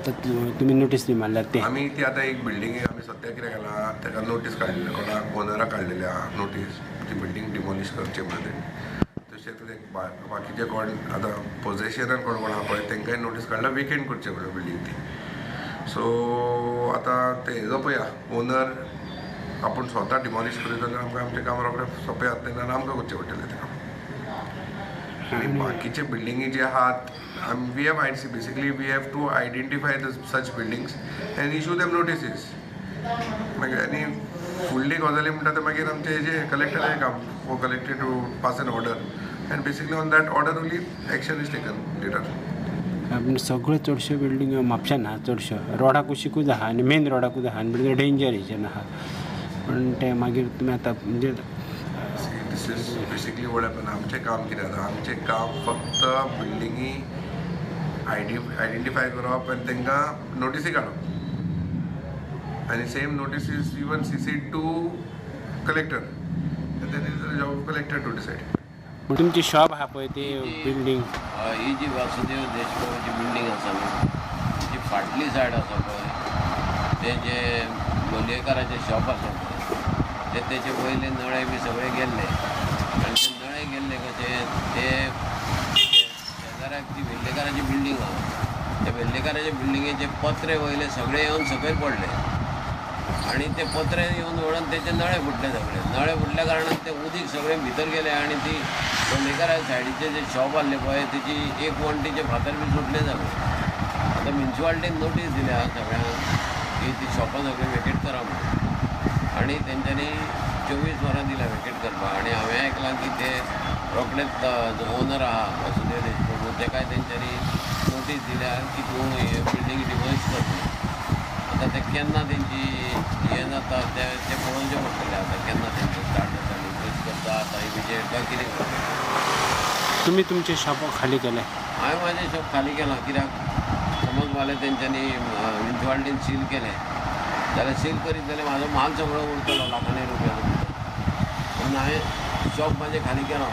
आता तुम्ही नोटीस नाही मारल्यार ते आम्ही ती आता एक बिल्डिंग आम्ही सध्या कितें केला ताका नोटीस काडलेली कोणाक ओनराक काडलेली आहा नोटीस ती बिल्डिंग डिमोलिश करचे मध्ये तशेंच एक बाकीचे कोण आतां पोजेशनान कोण कोण आहा पळय तांकांय नोटीस काडला वेकेंट करचे म्हणून बिल्डिंग ती सो आतां ते हेजो पळया ओनर आपूण स्वता डिमोलिश करीत जाल्यार आमकां आमचें काम रोखडें सोंपें जातलें नाल्यार आमकां करचें पडटलें तें काम आनी बाकीचे बिल्डिंगी जे आहात we have basically we have to identify such buildings and issue them notices मागीर आनी फुडली गजाली म्हणटा ते मागीर आमचे हेजे कलेक्टराचें काम for collected to pass an order and basically on that order only action is taken later सगळ्यो चडश्यो बिल्डिंग म्हापशान आहा चडश्यो रोडा कुशीकूच आहा आनी मेन रोडाकूच आहा आनी डेंजर हेच्यान आहा पण ते मागीर तुमी आतां म्हणजे दिस इज बेसिकली वॉट हॅपन आमचें काम कितें जाता आमचें काम फक्त बिल्डिंगी आयडेंटिफाय करप आनी तांकां नोटिसी काडप आनी same notices even CC'd to collector then is the job of collector to decide तुमची शॉप आहा पळय ती बिल्डींग ही जी वासुदेव देशमुखाची बिल्डींग आसा न्हू जी फाटली सायड आसा पळय ते जे लोलयेकाराचें शॉप आसा पळय तेचे पयले नळे बी सगळे गेल्ले आनी ते नळे गेल्ले कशे ते शेजाऱ्याक ती वेल्लेकाराची बिल्डींग आहा त्या वेल्लेकाराच्या बिल्डिंगेचे पत्रे वयले सगळे येवन सकयल पडले आनी ते पत्रे येवन वळून तेचे नळे फुटले सगळे नळे फुटल्या कारणान ते उदीक सगळे भितर गेले आनी ती लोलयेकारा सायडीचे जे शॉप आसले पळय तेची एक वणटीचे फातर बी सुटले सगळे आतां म्युन्सिपाल्टीन नोटीस दिल्या सगळ्यांक की ती शॉपां सगळीं वेकेट करा म्हणून आनी तेंच्यांनी 24 वरां दिल्या वेकेट करपाक आनी हांवें आयकलां की ते रोखडेच जो ओनर आहा वासुदेव देशमुख तेकाय तेंच्यांनी नोटीस दिल्या की तूं हे बिल्डींग डिमोलिश कर आतां ते केन्ना तेंची हें जाता ते पळोवचें पडटलें आतां केन्ना तेंचें स्टार्ट जाता डिमोलिश करता आतां इमिजिएट काय कितें करता तुम्ही तुमचे शॉप खाली केले हांवें म्हाजें शॉप खाली केलां कित्याक समज फाल्यां तेंच्यांनी म्युन्सिपाल्टीन सील केलें जाल्यार सील करीत जाल्यार म्हाजो माल सगळो उरतलो लाखांनी रुपया म्हणून हांवें शॉप म्हाजें खाली केलां